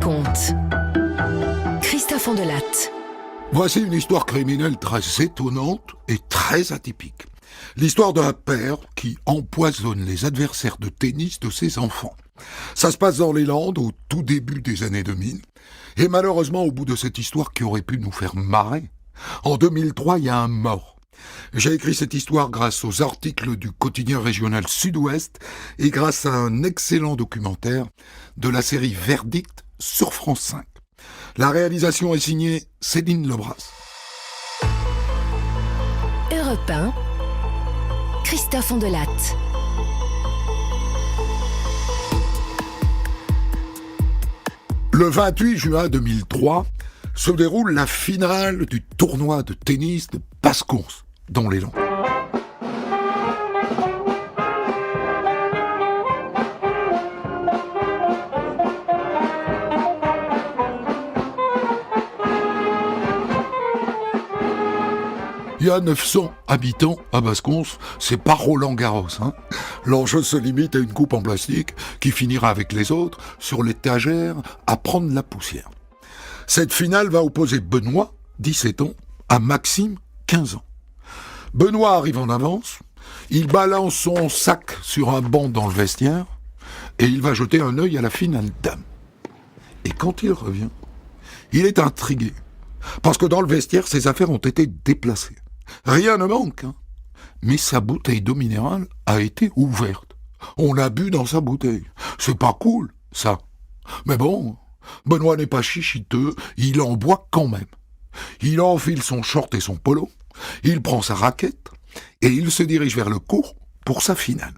raconte. Christophe Ondelatte. Voici une histoire criminelle très étonnante et très atypique. L'histoire d'un père qui empoisonne les adversaires de tennis de ses enfants. Ça se passe dans les Landes au tout début des années 2000. Et malheureusement, au bout de cette histoire qui aurait pu nous faire marrer, en 2003, il y a un mort. J'ai écrit cette histoire grâce aux articles du quotidien régional Sud-Ouest et grâce à un excellent documentaire de la série Verdict sur France 5. La réalisation est signée Céline Lebras. Europe 1, Christophe Ondelatte. Le 28 juin 2003 se déroule la finale du tournoi de tennis de Bascons, dans les Landes. Il y a 900 habitants à Bascons, c'est pas Roland-Garros. L'enjeu se limite à une coupe en plastique qui finira avec les autres sur l'étagère à prendre la poussière. Cette finale va opposer Benoît, 17 ans, à Maxime, 15 ans. Benoît arrive en avance, il balance son sac sur un banc dans le vestiaire et il va jeter un œil à la finale dame. Et quand il revient, il est intrigué parce que dans le vestiaire, ses affaires ont été déplacées. Rien ne manque, mais sa bouteille d'eau minérale a été ouverte. On a bu dans sa bouteille. C'est pas cool, ça. Mais bon, Benoît n'est pas chichiteux, il en boit quand même. Il enfile son short et son polo, il prend sa raquette et il se dirige vers le court pour sa finale.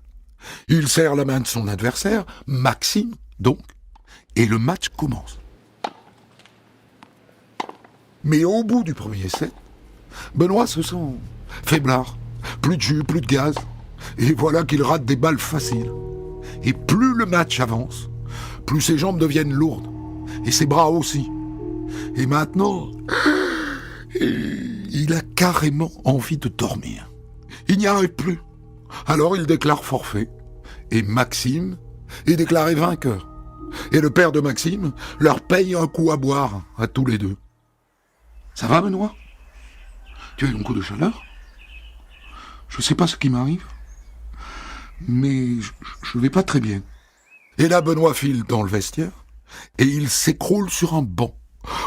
Il serre la main de son adversaire, Maxime donc, et le match commence. Mais au bout du premier set, Benoît se sent faiblard, plus de jus, plus de gaz, et voilà qu'il rate des balles faciles. Et plus le match avance, plus ses jambes deviennent lourdes, et ses bras aussi. Et maintenant, il a carrément envie de dormir. Il n'y arrive plus. Alors il déclare forfait, et Maxime est déclaré vainqueur. Et le père de Maxime leur paye un coup à boire à tous les deux. Ça va, Benoît ? Tu as eu un coup de chaleur ? Je sais pas ce qui m'arrive, mais je vais pas très bien. Et là, Benoît file dans le vestiaire, et il s'écroule sur un banc,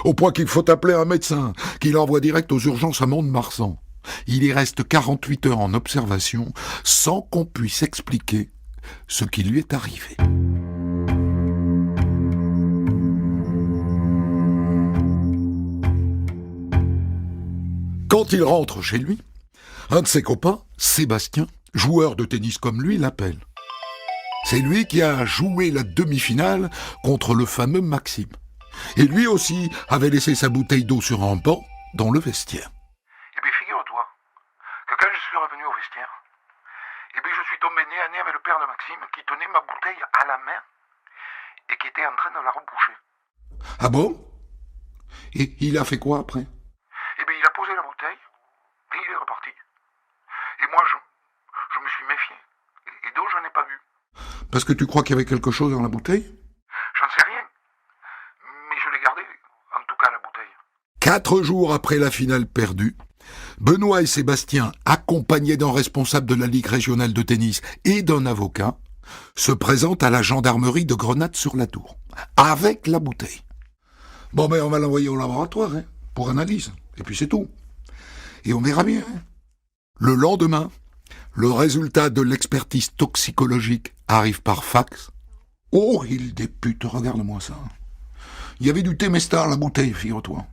au point qu'il faut appeler un médecin, qui l'envoie direct aux urgences à Mont-de-Marsan. Il y reste 48 heures en observation, sans qu'on puisse expliquer ce qui lui est arrivé. Quand il rentre chez lui, un de ses copains, Sébastien, joueur de tennis comme lui, l'appelle. C'est lui qui a joué la demi-finale contre le fameux Maxime. Et lui aussi avait laissé sa bouteille d'eau sur un banc dans le vestiaire. Eh bien, figure-toi que quand je suis revenu au vestiaire, je suis tombé nez à nez avec le père de Maxime qui tenait ma bouteille à la main et qui était en train de la reboucher. Ah bon ? Et il a fait quoi après ? Il a posé la bouteille et il est reparti. Et moi, je me suis méfié. Et donc, je n'en ai pas vu. Parce que tu crois qu'il y avait quelque chose dans la bouteille ? J'en sais rien. Mais je l'ai gardé, en tout cas, la bouteille. 4 jours après la finale perdue, Benoît et Sébastien, accompagnés d'un responsable de la Ligue régionale de tennis et d'un avocat, se présentent à la gendarmerie de Grenade-sur-la-Tour, avec la bouteille. Bon, on va l'envoyer au laboratoire, pour analyse, et puis c'est tout. Et on verra bien. Le lendemain, le résultat de l'expertise toxicologique arrive par fax. Oh, il députe, regarde-moi ça. Il y avait du Temesta dans la bouteille, figure-toi.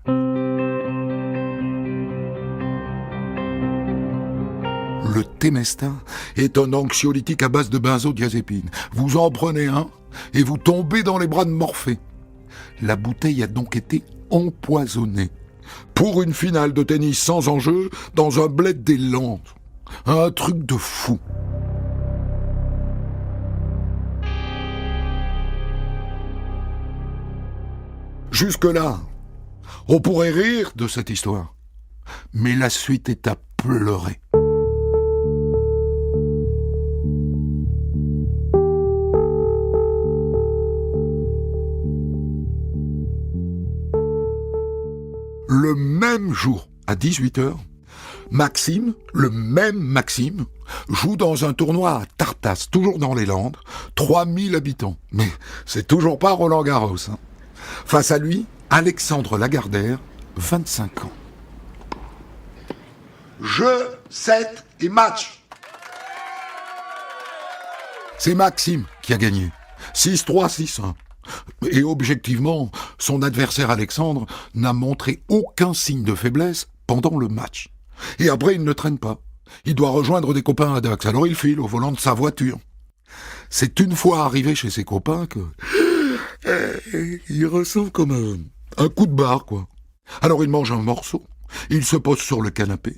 Le Temesta est un anxiolytique à base de benzodiazépine. Vous en prenez un et vous tombez dans les bras de Morphée. La bouteille a donc été empoisonnée pour une finale de tennis sans enjeu dans un bled des Landes. Un truc de fou. Jusque-là, on pourrait rire de cette histoire, mais la suite est à pleurer. le même jour, à 18h, Maxime, le même Maxime, joue dans un tournoi à Tartas, toujours dans les Landes, 3000 habitants. Mais c'est toujours pas Roland Garros. Face à lui, Alexandre Lagardère, 25 ans. Jeu, 7 et match. C'est Maxime qui a gagné. 6-3, 6-1. Et objectivement, son adversaire Alexandre n'a montré aucun signe de faiblesse pendant le match. Et après, il ne traîne pas. Il doit rejoindre des copains à Dax, alors il file au volant de sa voiture. C'est une fois arrivé chez ses copains que... il ressent comme un coup de barre, quoi. Alors il mange un morceau, il se pose sur le canapé,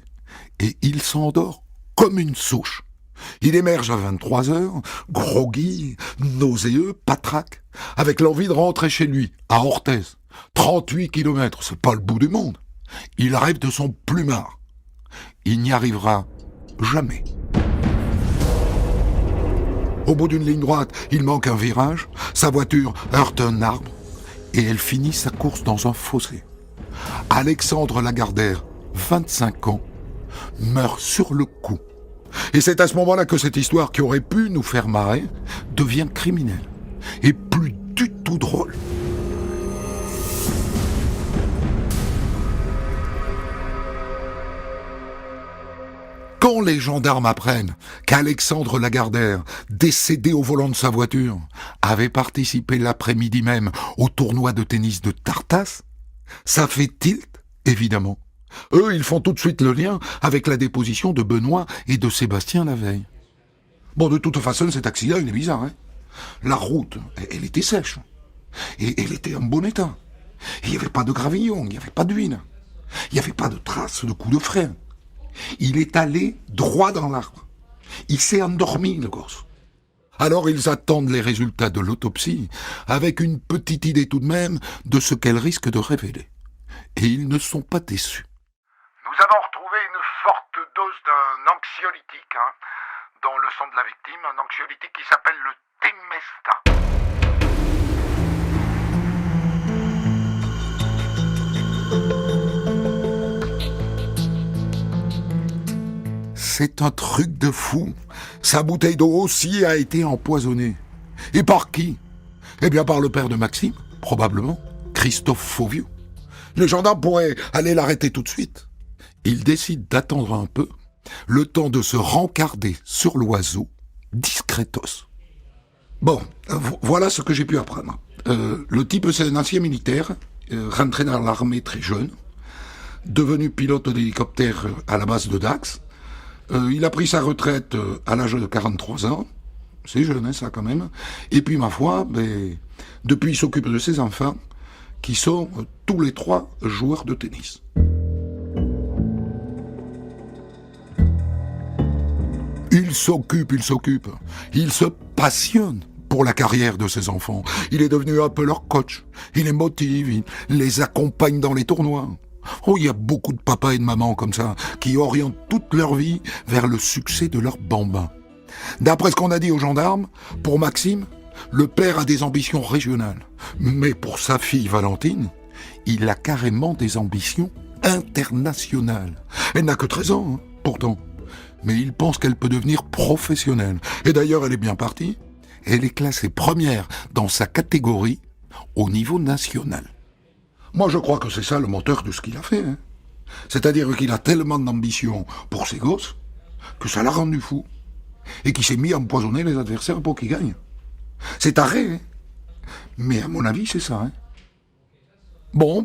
et il s'endort comme une souche. Il émerge à 23h, groggy, nauséeux, patraque, avec l'envie de rentrer chez lui, à Orthez. 38 kilomètres, c'est pas le bout du monde. Il rêve de son plumard. Il n'y arrivera jamais. Au bout d'une ligne droite, il manque un virage, sa voiture heurte un arbre, et elle finit sa course dans un fossé. Alexandre Lagardère, 25 ans, meurt sur le coup. Et c'est à ce moment-là que cette histoire qui aurait pu nous faire marrer devient criminelle. Et plus du tout drôle. Quand les gendarmes apprennent qu'Alexandre Lagardère, décédé au volant de sa voiture, avait participé l'après-midi même au tournoi de tennis de Tartas, ça fait tilt, évidemment. Eux, ils font tout de suite le lien avec la déposition de Benoît et de Sébastien la veille. Bon, de toute façon, cet accident, il est bizarre, hein. La route, elle était sèche. Et elle était en bon état. Il n'y avait pas de gravillon, il n'y avait pas d'huile. Il n'y avait pas de traces de coups de frein. Il est allé droit dans l'arbre. Il s'est endormi, le gosse. Alors ils attendent les résultats de l'autopsie, avec une petite idée tout de même de ce qu'elle risque de révéler. Et ils ne sont pas déçus. Nous avons retrouvé une forte dose d'un anxiolytique dans le sang de la victime, un anxiolytique qui s'appelle le Temesta. C'est un truc de fou. Sa bouteille d'eau aussi a été empoisonnée. Et par qui? Eh bien par le père de Maxime, probablement, Christophe Fauvieux. Les gendarmes pourraient aller l'arrêter tout de suite. Ils décident d'attendre un peu, le temps de se rencarder sur l'oiseau, discretos. Bon, voilà ce que j'ai pu apprendre. Le type, c'est un ancien militaire, rentré dans l'armée très jeune, devenu pilote d'hélicoptère à la base de Dax. Il a pris sa retraite à l'âge de 43 ans. C'est jeune, hein, ça, quand même. Et puis, ma foi, depuis, il s'occupe de ses enfants, qui sont tous les 3 joueurs de tennis. Il s'occupe. Il se passionne pour la carrière de ses enfants. Il est devenu un peu leur coach. Il les motive, il les accompagne dans les tournois. Oh, il y a beaucoup de papas et de mamans comme ça, qui orientent toute leur vie vers le succès de leur bambin. D'après ce qu'on a dit aux gendarmes, pour Maxime, le père a des ambitions régionales. Mais pour sa fille Valentine, il a carrément des ambitions internationales. Elle n'a que 13 ans, pourtant. Mais il pense qu'elle peut devenir professionnelle. Et d'ailleurs, elle est bien partie. Elle est classée première dans sa catégorie au niveau national. Moi, je crois que c'est ça le moteur de ce qu'il a fait. C'est-à-dire qu'il a tellement d'ambition pour ses gosses que ça l'a rendu fou. Et qu'il s'est mis à empoisonner les adversaires pour qu'ils gagnent. C'est taré, mais à mon avis, c'est ça. Bon,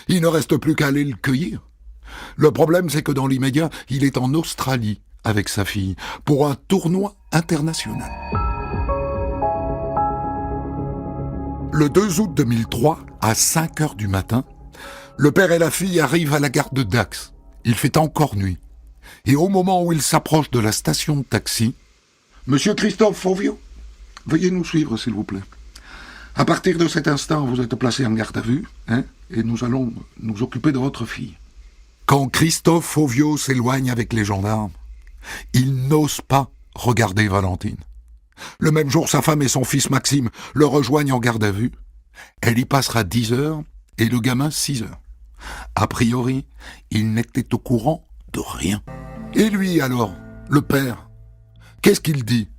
il ne reste plus qu'à aller le cueillir. Le problème, c'est que dans l'immédiat, il est en Australie avec sa fille pour un tournoi international. Le 2 août 2003, à 5h du matin, le père et la fille arrivent à la gare de Dax. Il fait encore nuit. Et au moment où ils s'approchent de la station de taxi, « Monsieur Christophe Fauvieux, veuillez nous suivre, s'il vous plaît. À partir de cet instant, vous êtes placé en garde à vue, et nous allons nous occuper de votre fille. » Quand Christophe Fauvieux s'éloigne avec les gendarmes, il n'ose pas regarder Valentine. Le même jour, sa femme et son fils Maxime le rejoignent en garde à vue. Elle y passera 10 heures et le gamin 6 heures. A priori, il n'était au courant de rien. Et lui alors, le père, qu'est-ce qu'il dit?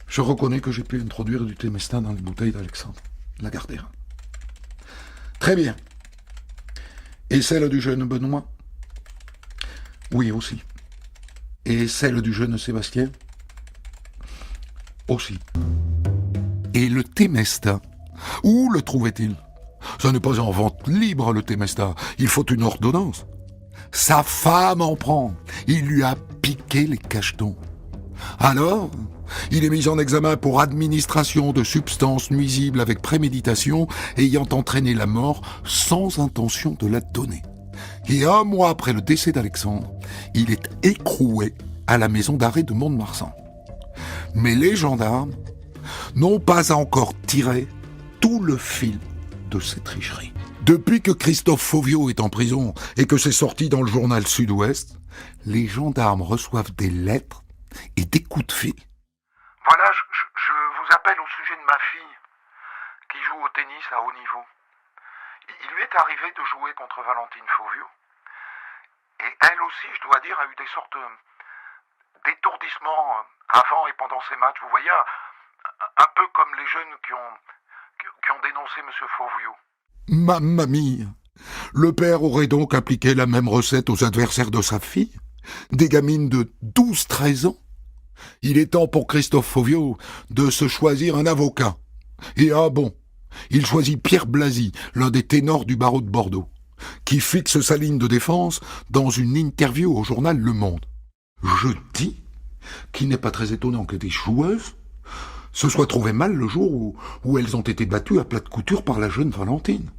Je reconnais que j'ai pu introduire du Temesta dans les bouteilles d'Alexandre, Lagardère. Très bien. Et celle du jeune Benoît? Oui, aussi. Et celle du jeune Sébastien? Aussi. Et le Temesta, où le trouvait-il? Ça n'est pas en vente libre, le Temesta. Il faut une ordonnance. Sa femme en prend. Il lui a piqué les cachetons. Alors, il est mis en examen pour administration de substances nuisibles avec préméditation ayant entraîné la mort sans intention de la donner. Et 1 mois après le décès d'Alexandre, il est écroué à la maison d'arrêt de Mont-de-Marsan. Mais les gendarmes n'ont pas encore tiré tout le fil de ces tricheries. Depuis que Christophe Fauvio est en prison et que c'est sorti dans le journal Sud-Ouest, les gendarmes reçoivent des lettres et des coups de fil. Voilà, je vous appelle au sujet de ma fille, qui joue au tennis à haut niveau. Il lui est arrivé de jouer contre Valentine Fauvio. Et elle aussi, je dois dire, a eu des sortes d'étourdissements avant et pendant ses matchs. Vous voyez, un peu comme les jeunes qui ont dénoncé M. Fauvio. Mamma mia! Le père aurait donc appliqué la même recette aux adversaires de sa fille? Des gamines de 12-13 ans? Il est temps pour Christophe Fauvio de se choisir un avocat. Et bon, il choisit Pierre Blasi, l'un des ténors du barreau de Bordeaux, qui fixe sa ligne de défense dans une interview au journal Le Monde. Je dis qu'il n'est pas très étonnant que des joueuses se soient trouvées mal le jour où elles ont été battues à plate couture par la jeune Valentine.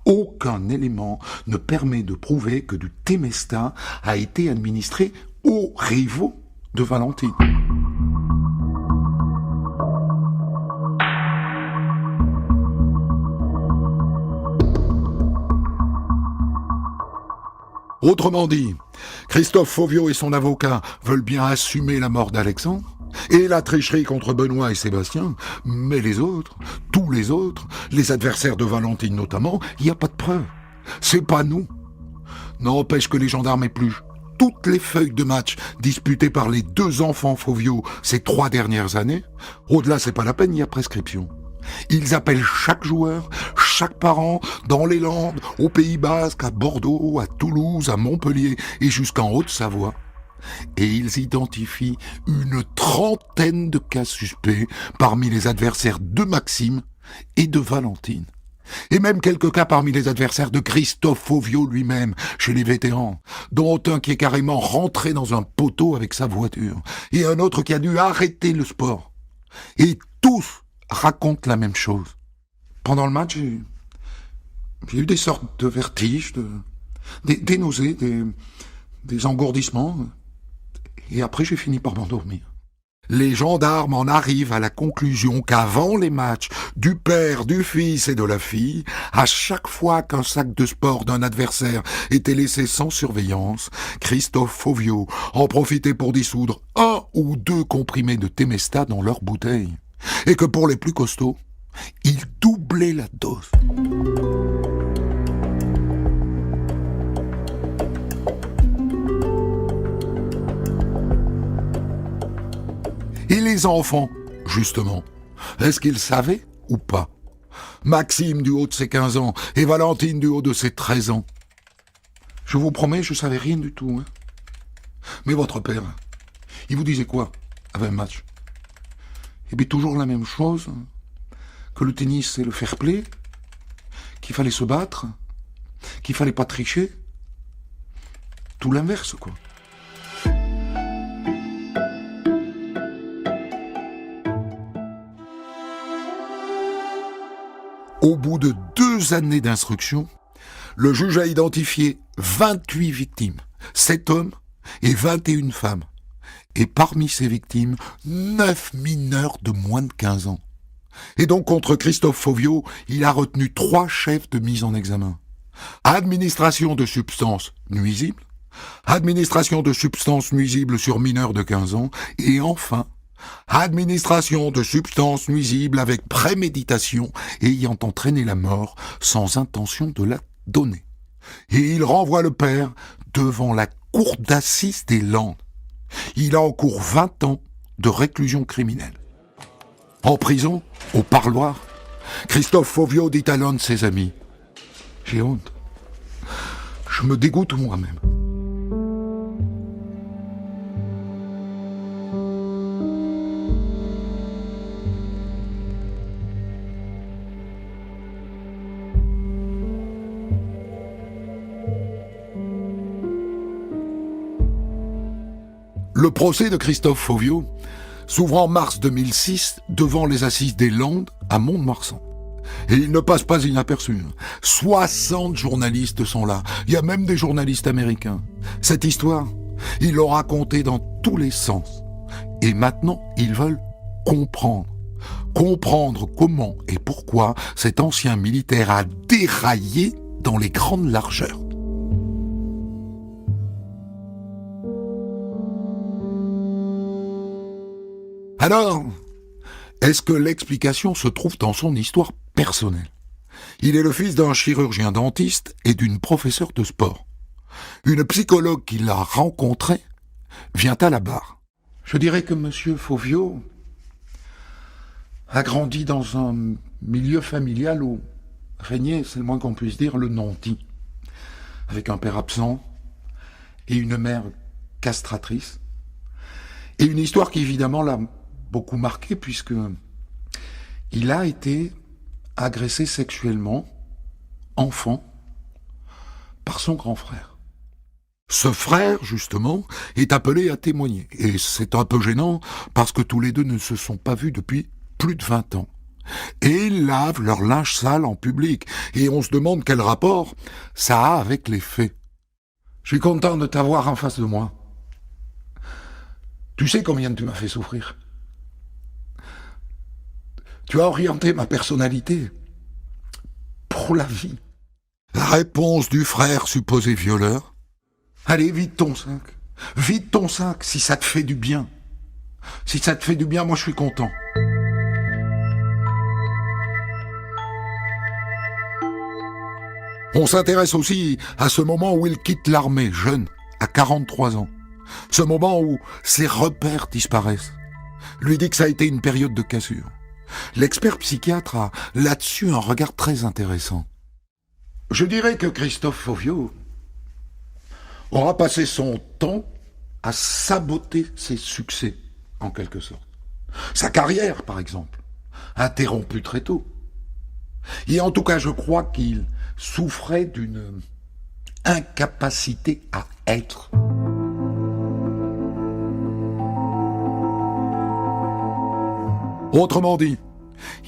Aucun élément ne permet de prouver que du Temesta a été administré aux rivaux de Valentine. Autrement dit, Christophe Fauvio et son avocat veulent bien assumer la mort d'Alexandre et la tricherie contre Benoît et Sébastien, mais les autres, tous les autres, les adversaires de Valentine notamment, il n'y a pas de preuves. C'est pas nous. N'empêche que les gendarmes épluchent toutes les feuilles de match disputées par les 2 enfants Fauvio ces 3 dernières années. Au-delà, c'est pas la peine, il y a prescription. Ils appellent chaque joueur, chaque parent, dans les Landes, au Pays Basque, à Bordeaux, à Toulouse, à Montpellier et jusqu'en Haute-Savoie. Et ils identifient une 30aine de cas suspects parmi les adversaires de Maxime et de Valentine. Et même quelques cas parmi les adversaires de Christophe Fauvio lui-même, chez les vétérans, dont un qui est carrément rentré dans un poteau avec sa voiture, et un autre qui a dû arrêter le sport. Et tous racontent la même chose. Pendant le match, j'ai eu des sortes de vertiges, des nausées, des engourdissements, et après j'ai fini par m'endormir. Les gendarmes en arrivent à la conclusion qu'avant les matchs du père, du fils et de la fille, à chaque fois qu'un sac de sport d'un adversaire était laissé sans surveillance, Christophe Fauvio en profitait pour dissoudre 1 ou 2 comprimés de Temesta dans leur bouteille. Et que pour les plus costauds, il doublait la dose. Et les enfants, justement, est-ce qu'ils savaient ou pas? Maxime du haut de ses 15 ans et Valentine du haut de ses 13 ans. Je vous promets, je savais rien du tout. Mais votre père, il vous disait quoi avant un match? Eh bien, toujours la même chose, que le tennis c'est le fair play, qu'il fallait se battre, qu'il fallait pas tricher. Tout l'inverse, quoi. Au bout de 2 années d'instruction, le juge a identifié 28 victimes, 7 hommes et 21 femmes. Et parmi ces victimes, 9 mineurs de moins de 15 ans. Et donc contre Christophe Fauvio, il a retenu 3 chefs de mise en examen. Administration de substances nuisibles, administration de substances nuisibles sur mineurs de 15 ans, et enfin, administration de substances nuisibles avec préméditation ayant entraîné la mort sans intention de la donner. et il renvoie le père devant la cour d'assises des Landes. Il encourt 20 ans de réclusion criminelle. En prison, au parloir, Christophe Fauvio dit à l'un de ses amis « J'ai honte. Je me dégoûte moi-même. » Le procès de Christophe Fauvio s'ouvre en mars 2006 devant les assises des Landes à Mont-de-Marsan. Et il ne passe pas inaperçu. 60 journalistes sont là. Il y a même des journalistes américains. Cette histoire, ils l'ont racontée dans tous les sens. Et maintenant, ils veulent comprendre. Comprendre comment et pourquoi cet ancien militaire a déraillé dans les grandes largeurs. Alors, est-ce que l'explication se trouve dans son histoire personnelle? Il est le fils d'un chirurgien dentiste et d'une professeure de sport. Une psychologue qui l'a rencontré vient à la barre. Je dirais que Monsieur Fauvio a grandi dans un milieu familial où régnait, c'est le moins qu'on puisse dire, le non-dit, avec un père absent et une mère castratrice, et une histoire qui évidemment l'a beaucoup marqué puisque il a été agressé sexuellement, enfant, par son grand frère. Ce frère, justement, est appelé à témoigner. Et c'est un peu gênant parce que tous les deux ne se sont pas vus depuis plus de 20 ans. Et ils lavent leur linge sale en public. Et on se demande quel rapport ça a avec les faits. Je suis content de t'avoir en face de moi. Tu sais combien tu m'as fait souffrir. Tu as orienté ma personnalité pour la vie. La réponse du frère supposé violeur. Allez, vide ton sac. Vide ton sac si ça te fait du bien. Si ça te fait du bien, moi je suis content. On s'intéresse aussi à ce moment où il quitte l'armée, jeune, à 43 ans. Ce moment où ses repères disparaissent. Lui dit que ça a été une période de cassure. L'expert psychiatre a là-dessus un regard très intéressant. Je dirais que Christophe Fauvio aura passé son temps à saboter ses succès, en quelque sorte. Sa carrière, par exemple, interrompue très tôt. Et en tout cas, je crois qu'il souffrait d'une incapacité à être. Autrement dit,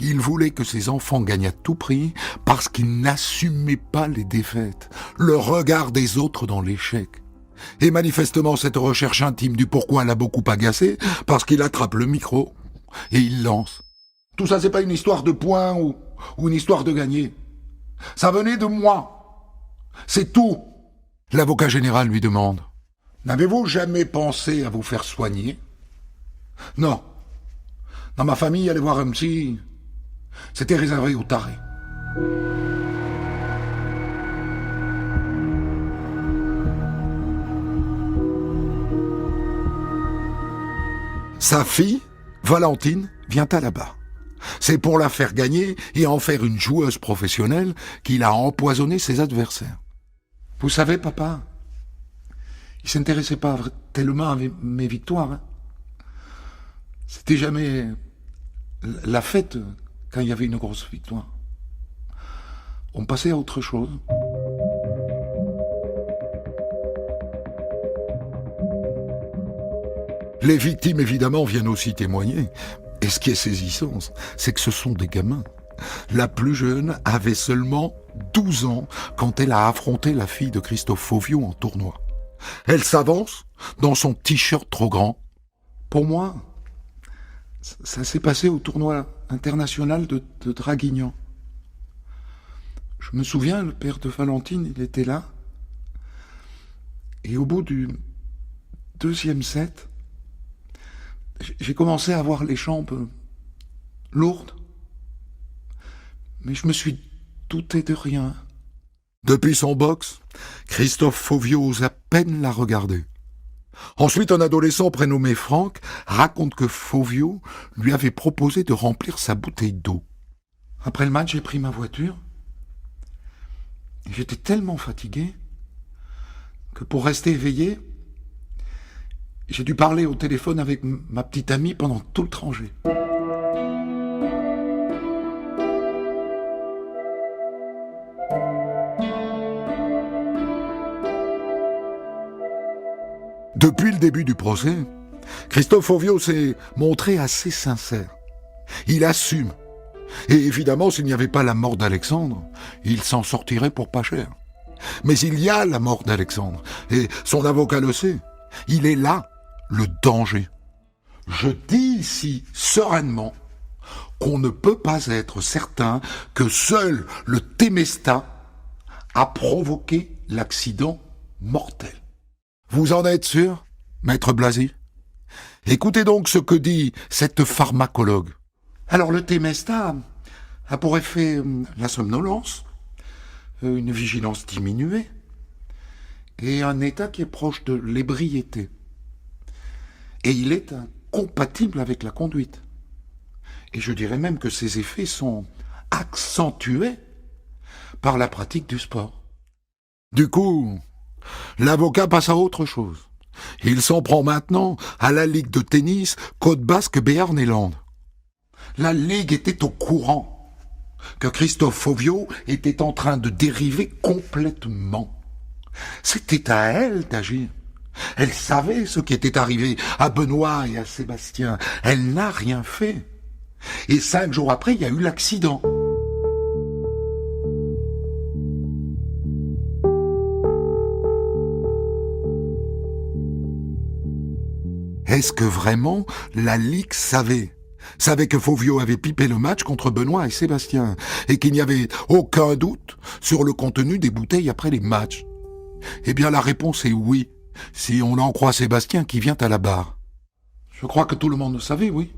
il voulait que ses enfants gagnent à tout prix parce qu'il n'assumait pas les défaites, le regard des autres dans l'échec. Et manifestement, cette recherche intime du pourquoi l'a beaucoup agacé parce qu'il attrape le micro et il lance. Tout ça, c'est pas une histoire de points ou une histoire de gagner. Ça venait de moi. C'est tout. L'avocat général lui demande. N'avez-vous jamais pensé à vous faire soigner? Non. Dans ma famille, aller voir un psy, c'était réservé aux tarés. Sa fille, Valentine, vient à la barre. C'est pour la faire gagner et en faire une joueuse professionnelle qu'il a empoisonné ses adversaires. Vous savez, papa, il s'intéressait pas tellement à mes victoires. Hein. C'était jamais la fête quand il y avait une grosse victoire. On passait à autre chose. Les victimes, évidemment, viennent aussi témoigner. Et ce qui est saisissant, c'est que ce sont des gamins. La plus jeune avait seulement 12 ans quand elle a affronté la fille de Christophe Fauvio en tournoi. Elle s'avance dans son t-shirt trop grand. Pour moi, ça s'est passé au tournoi international de Draguignan. Je me souviens, le père de Valentine, il était là. Et au bout du deuxième set, j'ai commencé à avoir les jambes lourdes. Mais je me suis douté de rien. Depuis son box, Christophe Fauvio ose à peine la regarder. Ensuite, un adolescent prénommé Franck raconte que Fauvio lui avait proposé de remplir sa bouteille d'eau. Après le match, j'ai pris ma voiture. J'étais tellement fatigué que pour rester éveillé, j'ai dû parler au téléphone avec ma petite amie pendant tout le trajet. Depuis le début du procès, Christophe Fauvio s'est montré assez sincère. Il assume. Et évidemment, s'il n'y avait pas la mort d'Alexandre, il s'en sortirait pour pas cher. Mais il y a la mort d'Alexandre, et son avocat le sait. Il est là, le danger. Je dis ici sereinement qu'on ne peut pas être certain que seul le Temesta a provoqué l'accident mortel. Vous en êtes sûr, maître Blasi? Écoutez donc ce que dit cette pharmacologue. Alors le Temesta a pour effet la somnolence, une vigilance diminuée et un état qui est proche de l'ébriété. Et il est incompatible avec la conduite. Et je dirais même que ces effets sont accentués par la pratique du sport. Du coup, l'avocat passe à autre chose. Il s'en prend maintenant à la Ligue de tennis Côte Basque Béarn et Landes. La Ligue était au courant que Christophe Fauvio était en train de dériver complètement. C'était à elle d'agir. Elle savait ce qui était arrivé à Benoît et à Sébastien. Elle n'a rien fait. Et 5 jours après, il y a eu l'accident. Est-ce que vraiment la Ligue savait que Fauvio avait pipé le match contre Benoît et Sébastien et qu'il n'y avait aucun doute sur le contenu des bouteilles après les matchs? Eh bien la réponse est oui, si on en croit Sébastien qui vient à la barre. Je crois que tout le monde le savait, oui.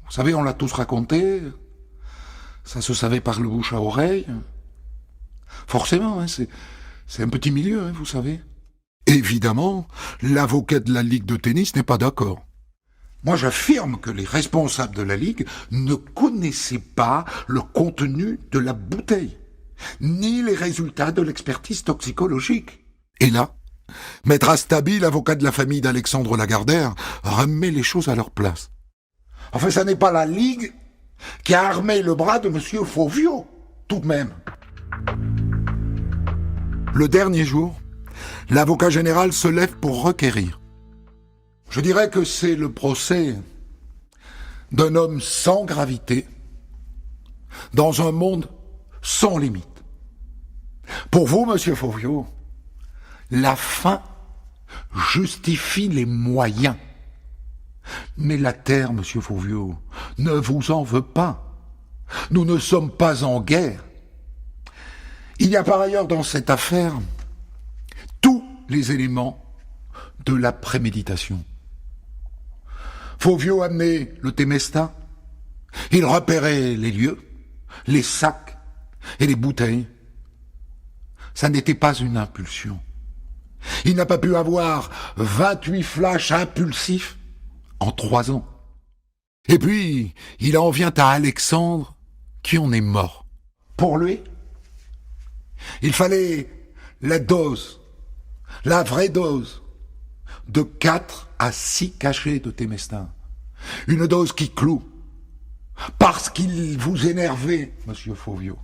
Vous savez, on l'a tous raconté, ça se savait par le bouche à oreille. Forcément, hein, c'est un petit milieu, hein, vous savez. Évidemment, l'avocat de la Ligue de tennis n'est pas d'accord. Moi, j'affirme que les responsables de la Ligue ne connaissaient pas le contenu de la bouteille, ni les résultats de l'expertise toxicologique. Et là, Maître Astabi, l'avocat de la famille d'Alexandre Lagardère, remet les choses à leur place. Enfin, ça n'est pas la Ligue qui a armé le bras de M. Fauvio, tout de même. Le dernier jour, l'avocat général se lève pour requérir. Je dirais que c'est le procès d'un homme sans gravité, dans un monde sans limite. Pour vous, monsieur Fauvio, la fin justifie les moyens. Mais la terre, monsieur Fauvio, ne vous en veut pas. Nous ne sommes pas en guerre. Il y a par ailleurs dans cette affaire tous les éléments de la préméditation. Fauvio amenait le Temesta, il repérait les lieux, les sacs et les bouteilles. Ça n'était pas une impulsion. Il n'a pas pu avoir 28 flashs impulsifs en 3 ans. Et puis, il en vient à Alexandre, qui en est mort. Pour lui, il fallait la dose, la vraie dose, de 4 à 6 cachets de Temesta. Une dose qui cloue. Parce qu'il vous énervait, monsieur Fauvio.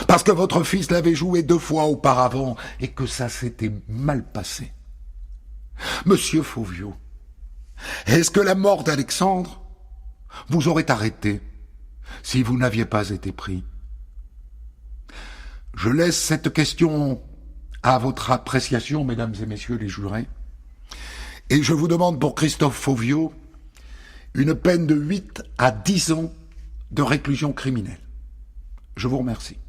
Parce que votre fils l'avait joué 2 fois auparavant et que ça s'était mal passé. Monsieur Fauvio, est-ce que la mort d'Alexandre vous aurait arrêté si vous n'aviez pas été pris? Je laisse cette question à votre appréciation, mesdames et messieurs les jurés. Et je vous demande pour Christophe Fauvio une peine de 8 à 10 ans de réclusion criminelle. Je vous remercie.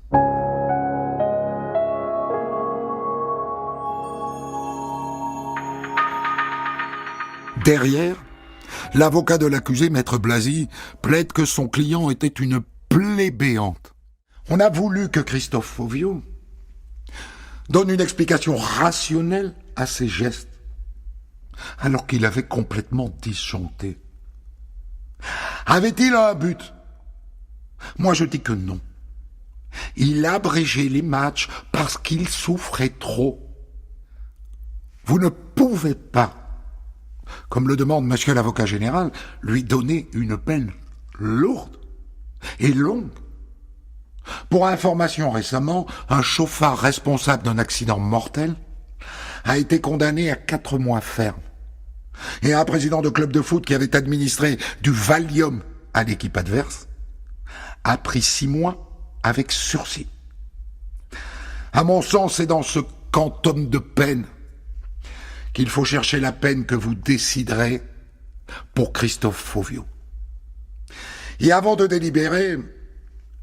Derrière, l'avocat de l'accusé, maître Blasi, plaide que son client était une plébéante. On a voulu que Christophe Fauvio donne une explication rationnelle à ses gestes, alors qu'il avait complètement disjoncté. Avait-il un but? Moi je dis que non. Il abrégeait les matchs parce qu'il souffrait trop. Vous ne pouvez pas, comme le demande monsieur l'avocat général, lui donner une peine lourde et longue. Pour information, récemment, un chauffard responsable d'un accident mortel a été condamné à 4 mois ferme. Et un président de club de foot qui avait administré du Valium à l'équipe adverse a pris 6 mois avec sursis. À mon sens, c'est dans ce quantum de peine qu'il faut chercher la peine que vous déciderez pour Christophe Fauvio. Et avant de délibérer,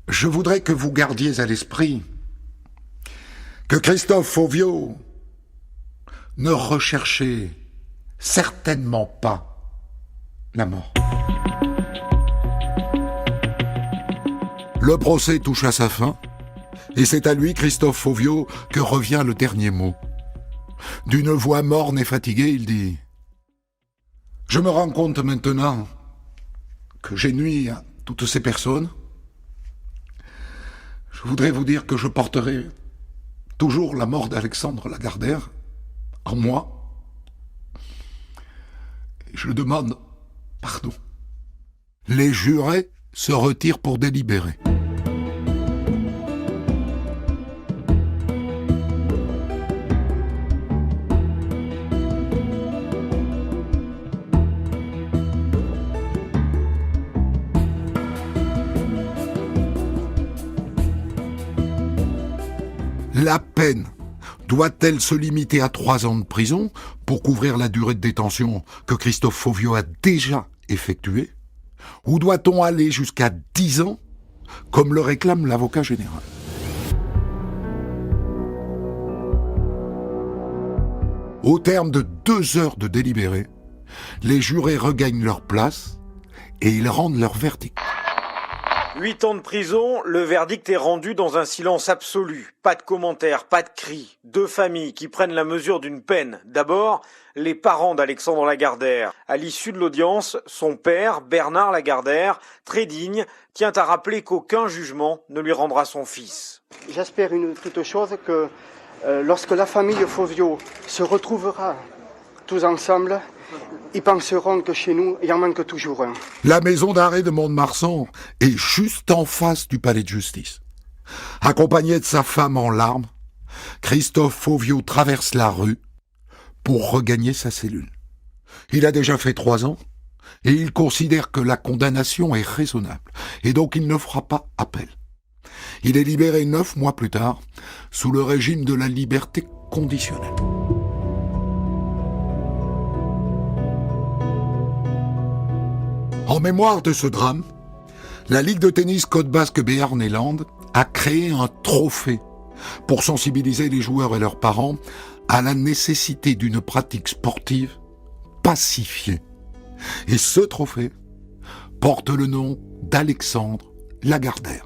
je voudrais que vous gardiez à l'esprit que Christophe Fauvio ne recherchait certainement pas la mort. Le procès touche à sa fin, et c'est à lui, Christophe Fauvio, que revient le dernier mot. D'une voix morne et fatiguée, il dit « Je me rends compte maintenant que j'ai nui à toutes ces personnes. Je voudrais vous dire que je porterai toujours la mort d'Alexandre Lagardère en moi. Et je demande pardon. » Les jurés se retirent pour délibérer. La peine doit-elle se limiter à 3 ans de prison pour couvrir la durée de détention que Christophe Fauvio a déjà effectuée? Ou doit-on aller jusqu'à 10 ans, comme le réclame l'avocat général? Au terme de 2 heures de délibéré, les jurés regagnent leur place et ils rendent leur verdict. 8 ans de prison, le verdict est rendu dans un silence absolu. Pas de commentaires, pas de cris. 2 familles qui prennent la mesure d'une peine. D'abord, les parents d'Alexandre Lagardère. À l'issue de l'audience, son père, Bernard Lagardère, très digne, tient à rappeler qu'aucun jugement ne lui rendra son fils. J'espère une toute chose, que lorsque la famille Fauvio se retrouvera tous ensemble, ils penseront que chez nous, il en manque toujours un. La maison d'arrêt de Mont-de-Marsan est juste en face du palais de justice. Accompagné de sa femme en larmes, Christophe Fauvio traverse la rue pour regagner sa cellule. Il a déjà fait 3 ans et il considère que la condamnation est raisonnable et donc il ne fera pas appel. Il est libéré 9 mois plus tard sous le régime de la liberté conditionnelle. En mémoire de ce drame, la Ligue de tennis Côte Basque Béarn et Landes a créé un trophée pour sensibiliser les joueurs et leurs parents à la nécessité d'une pratique sportive pacifiée. Et ce trophée porte le nom d'Alexandre Lagardère.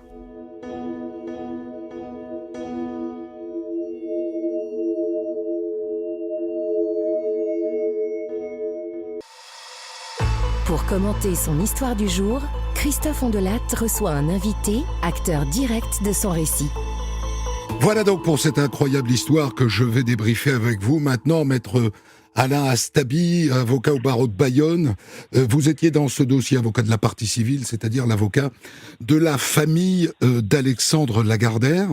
Pour commenter son histoire du jour, Christophe Ondelat reçoit un invité, acteur direct de son récit. Voilà donc pour cette incroyable histoire que je vais débriefer avec vous. Maintenant, maître Alain Astabi, avocat au barreau de Bayonne. Vous étiez dans ce dossier avocat de la partie civile, c'est-à-dire l'avocat de la famille d'Alexandre Lagardère.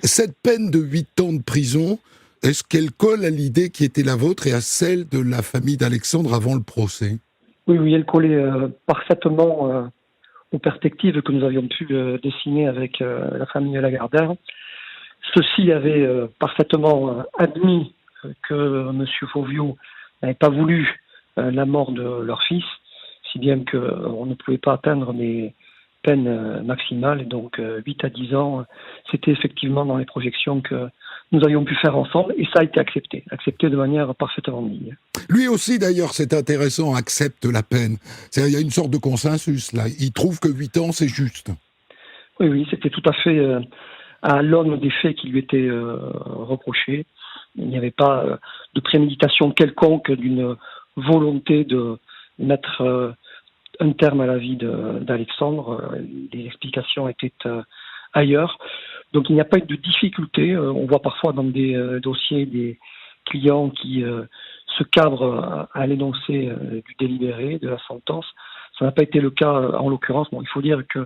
Cette peine de 8 ans de prison, est-ce qu'elle colle à l'idée qui était la vôtre et à celle de la famille d'Alexandre avant le procès ? Oui, elle collait parfaitement aux perspectives que nous avions pu dessiner avec la famille Lagardère. Ceux-ci avaient parfaitement admis que M. Fauvio n'avait pas voulu la mort de leur fils, si bien qu'on ne pouvait pas atteindre des peines maximales. Et donc 8 à 10 ans, c'était effectivement dans les projections que nous avions pu faire ensemble, et ça a été accepté de manière parfaitement digne. Lui aussi, d'ailleurs, c'est intéressant, accepte la peine. Il y a une sorte de consensus, là. Il trouve que 8 ans, c'est juste. Oui, c'était tout à fait à l'aune des faits qui lui étaient reprochés. Il n'y avait pas de préméditation quelconque d'une volonté de mettre un terme à la vie d'Alexandre. Les explications étaient ailleurs. Donc il n'y a pas eu de difficulté. On voit parfois dans des dossiers des clients qui se cadrent à l'énoncé du délibéré, de la sentence. Ça n'a pas été le cas en l'occurrence. Bon, il faut dire que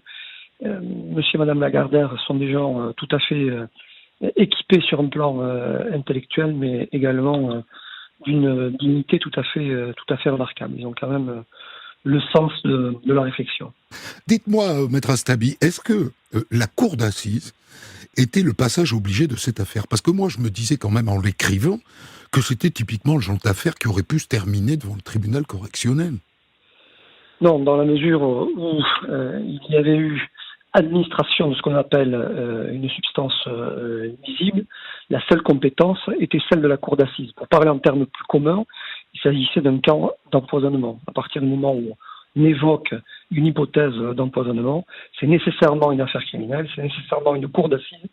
monsieur et madame Lagardère sont des gens tout à fait équipés sur un plan intellectuel, mais également d'une dignité tout à fait remarquable. Ils ont quand même le sens de la réflexion. Dites-moi, Maître Astabi, est-ce que la cour d'assises était le passage obligé de cette affaire? Parce que moi, je me disais quand même en l'écrivant que c'était typiquement le genre d'affaire qui aurait pu se terminer devant le tribunal correctionnel. Non, dans la mesure où il y avait eu administration de ce qu'on appelle une substance nuisible, la seule compétence était celle de la cour d'assises. Pour parler en termes plus communs, il s'agissait d'un cas d'empoisonnement. À partir du moment où on évoque une hypothèse d'empoisonnement, c'est nécessairement une affaire criminelle, c'est nécessairement une cour d'assises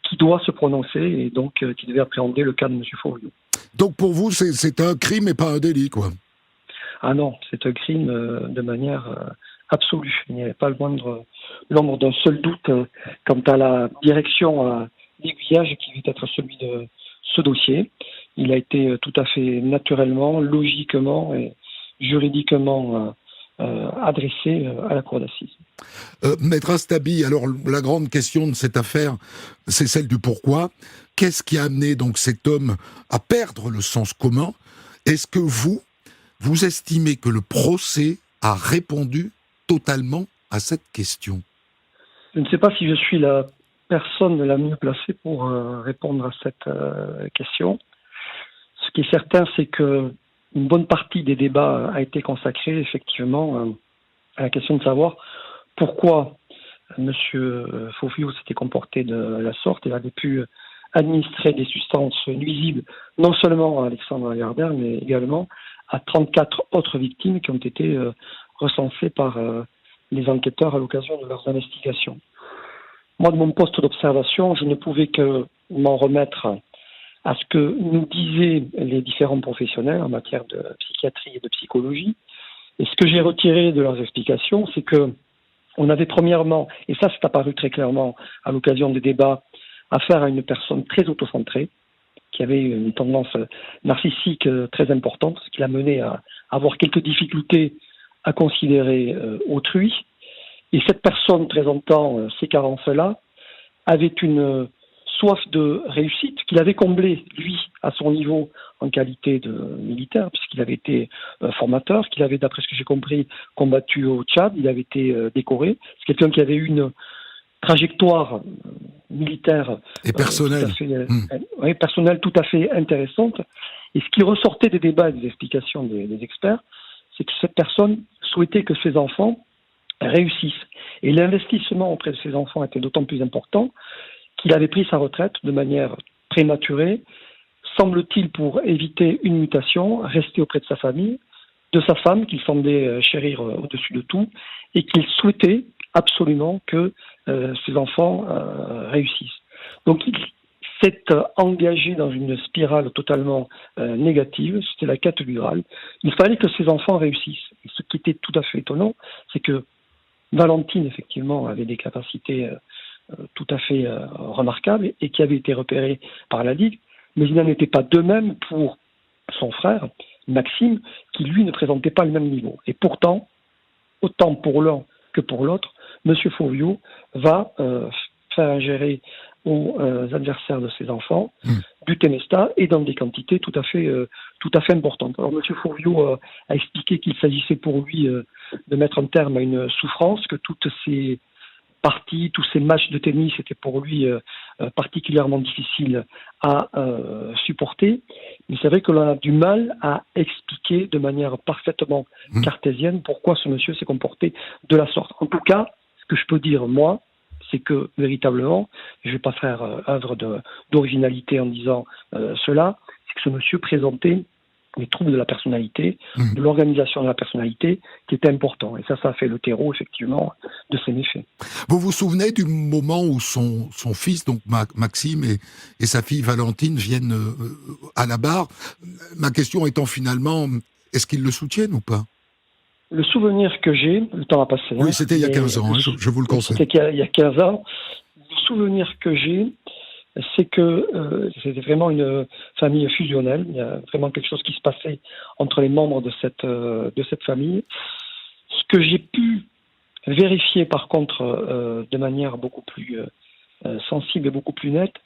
qui doit se prononcer et donc qui devait appréhender le cas de M. Fauvillot. Donc pour vous, c'est un crime et pas un délit, quoi? Ah non, c'est un crime de manière absolue. Il n'y avait pas l'ombre d'un seul doute quant à la direction, l'aiguillage qui devait être celui de ce dossier. Il a été tout à fait naturellement, logiquement et juridiquement adressé à la cour d'assises. Maître Astabi, alors la grande question de cette affaire, c'est celle du pourquoi. Qu'est-ce qui a amené donc cet homme à perdre le sens commun? Est-ce que vous estimez que le procès a répondu totalement à cette question? Je ne sais pas si je suis la personne la mieux placée pour répondre à cette question. Ce qui est certain, c'est que une bonne partie des débats a été consacrée effectivement à la question de savoir pourquoi M. Fauvillot s'était comporté de la sorte et avait pu administrer des substances nuisibles non seulement à Alexandre Lagardère, mais également à 34 autres victimes qui ont été recensées par les enquêteurs à l'occasion de leurs investigations. Moi, de mon poste d'observation, je ne pouvais que m'en remettre à ce que nous disaient les différents professionnels en matière de psychiatrie et de psychologie. Et ce que j'ai retiré de leurs explications, c'est que on avait premièrement, et ça c'est apparu très clairement à l'occasion des débats, affaire à une personne très autocentrée, qui avait une tendance narcissique très importante, ce qui l'a mené à avoir quelques difficultés à considérer autrui. Et cette personne présentant ces carences-là avait une soif de réussite qu'il avait comblée, lui, à son niveau, en qualité de militaire, puisqu'il avait été formateur, qu'il avait, d'après ce que j'ai compris, combattu au Tchad, il avait été décoré. C'est quelqu'un qui avait eu une trajectoire militaire et personnelle, personnelle tout à fait intéressante. Et ce qui ressortait des débats et des explications des experts, c'est que cette personne souhaitait que ses enfants réussissent. Et l'investissement auprès de ses enfants était d'autant plus important qu'il avait pris sa retraite de manière prématurée, semble-t-il pour éviter une mutation, rester auprès de sa famille, de sa femme qu'il semblait chérir au-dessus de tout, et qu'il souhaitait absolument que ses enfants réussissent. Donc il s'est engagé dans une spirale totalement négative, c'était la quête du Graal. Il fallait que ses enfants réussissent. Et ce qui était tout à fait étonnant, c'est que Valentine, effectivement, avait des capacités tout à fait remarquables et qui avaient été repérées par la Ligue, mais il n'en était pas de même pour son frère, Maxime, qui lui ne présentait pas le même niveau. Et pourtant, autant pour l'un que pour l'autre, M. Fauvillot va faire ingérer aux adversaires de ses enfants du Temesta et dans des quantités tout à fait importantes. Alors M. Fauvillot a expliqué qu'il s'agissait pour lui de mettre un terme à une souffrance, que toutes ces parties, tous ces matchs de tennis étaient pour lui particulièrement difficiles à supporter. Mais c'est vrai que l'on a du mal à expliquer de manière parfaitement cartésienne pourquoi ce monsieur s'est comporté de la sorte. En tout cas, ce que je peux dire, moi, c'est que, véritablement, je ne vais pas faire œuvre d'originalité en disant cela, c'est que ce monsieur présentait les troubles de la personnalité, de l'organisation de la personnalité, qui était important. Et ça a fait le terreau, effectivement, de ces méfaits. Vous vous souvenez du moment où son fils, donc Maxime, et sa fille Valentine viennent à la barre? Ma question étant finalement, est-ce qu'ils le soutiennent ou pas? Le souvenir que j'ai, le temps a passé. Oui, c'était il y a 15 ans, je vous le conseille. C'était il y a 15 ans. Le souvenir que j'ai, c'est que c'était vraiment une famille fusionnelle. Il y a vraiment quelque chose qui se passait entre les membres de cette famille. Ce que j'ai pu vérifier, par contre, de manière beaucoup plus sensible et beaucoup plus nette,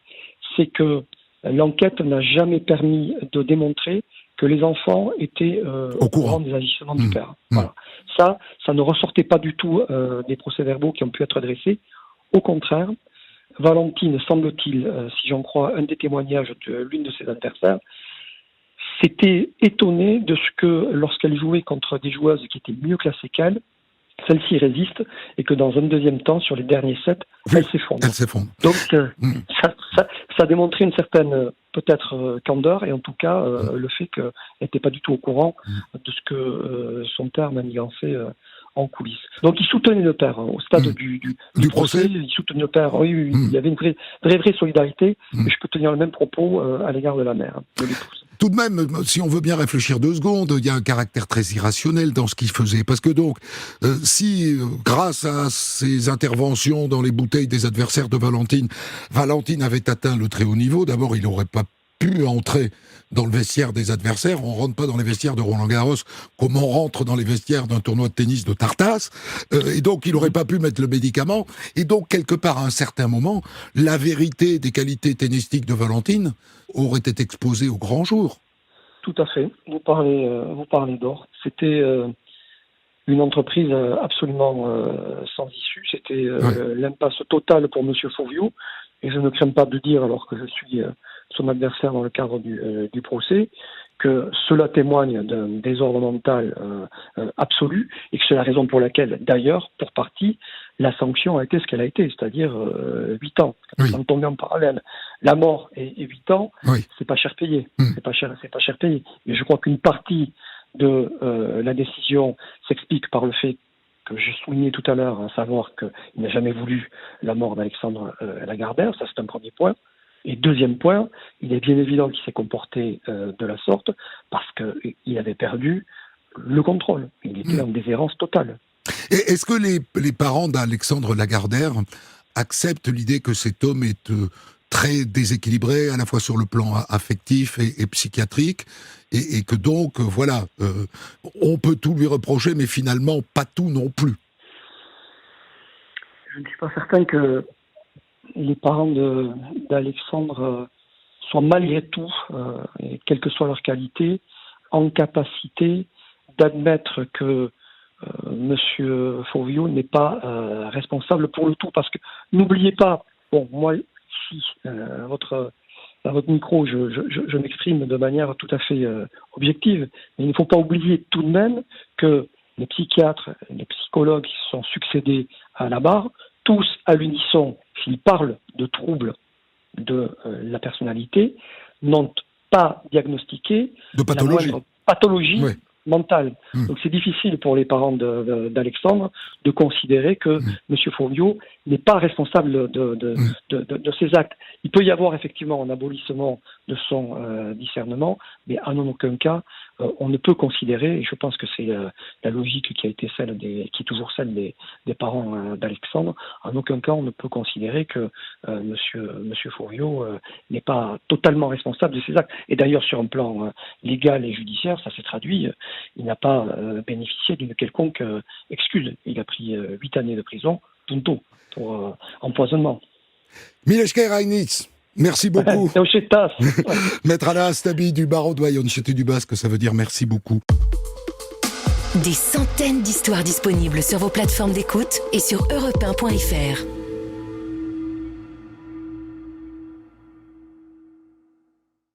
c'est que l'enquête n'a jamais permis de démontrer que les enfants étaient au courant des agissements du père. Voilà. Ça ne ressortait pas du tout des procès-verbaux qui ont pu être dressés. Au contraire, Valentine, semble-t-il, si j'en crois un des témoignages de l'une de ses adversaires, s'était étonnée de ce que, lorsqu'elle jouait contre des joueuses qui étaient mieux classées qu'elle, celle-ci résiste et que dans un deuxième temps, sur les derniers sets, elle s'effondre. Donc, ça démontrait une certaine, peut-être, candeur et en tout cas, le fait qu'elle n'était pas du tout au courant de ce que son père manigançait en coulisses. Donc, il soutenait le père au stade du procès. Il soutenait le père. Oui. Il y avait une vraie solidarité. Et je peux tenir le même propos à l'égard de la mère, de l'épouse. Tout de même, si on veut bien réfléchir 2 secondes, il y a un caractère très irrationnel dans ce qu'il faisait. Parce que donc, si, grâce à ses interventions dans les bouteilles des adversaires de Valentine avait atteint le très haut niveau, d'abord, il n'aurait pas pu entrer dans le vestiaire des adversaires. On rentre pas dans les vestiaires de Roland-Garros comme on rentre dans les vestiaires d'un tournoi de tennis de Tartas. Et donc, il n'aurait pas pu mettre le médicament. Et donc, quelque part, à un certain moment, la vérité des qualités tennistiques de Valentine aurait été exposée au grand jour. Tout à fait. Vous parlez d'or. C'était une entreprise absolument sans issue. C'était l'impasse totale pour M. Fauvio. Et je ne crains pas de dire, alors que je suis son adversaire dans le cadre du procès, que cela témoigne d'un désordre mental absolu et que c'est la raison pour laquelle, d'ailleurs, pour partie, la sanction a été ce qu'elle a été, c'est-à-dire 8 ans. Sans tomber en parallèle. La mort et 8 ans, c'est pas cher payé. C'est pas cher payé. Mais je crois qu'une partie de la décision s'explique par le fait que j'ai souligné tout à l'heure, à savoir qu'il n'a jamais voulu la mort d'Alexandre Lagardère, ça c'est un premier point. Et deuxième point, il est bien évident qu'il s'est comporté de la sorte parce qu'il avait perdu le contrôle. Il était en déshérence totale. Et est-ce que les parents d'Alexandre Lagardère acceptent l'idée que cet homme est très déséquilibré, à la fois sur le plan affectif et psychiatrique, et que donc, on peut tout lui reprocher, mais finalement pas tout non plus? Je ne suis pas certain que les parents d'Alexandre soient malgré tout, et quelle que soit leur qualité, en capacité d'admettre que Monsieur Fauvio n'est pas responsable pour le tout. Parce que n'oubliez pas, moi, ici, à votre micro, je m'exprime de manière tout à fait objective, mais il ne faut pas oublier tout de même que les psychiatres, les psychologues qui se sont succédés à la barre, tous à l'unisson, s'ils parlent de troubles de la personnalité, n'ont pas diagnostiqué de pathologie. La moindre pathologie mentale. Donc c'est difficile pour les parents d'Alexandre de considérer que M. Fauvio n'est pas responsable de ses actes. Il peut y avoir effectivement un abolissement de son discernement, mais en aucun cas on ne peut considérer, et je pense que c'est la logique qui a été qui est toujours celle des parents d'Alexandre, en aucun cas on ne peut considérer que Monsieur Fauvio n'est pas totalement responsable de ses actes. Et d'ailleurs sur un plan légal et judiciaire, ça s'est traduit. Il n'a pas bénéficié d'une quelconque excuse. Il a pris 8 années de prison, punto, pour empoisonnement. Mileș Rainic, merci beaucoup. Maître Alain Astabi du barreau de Vallonceté du Basque, ça veut dire merci beaucoup. Des centaines d'histoires disponibles sur vos plateformes d'écoute et sur europe1.fr.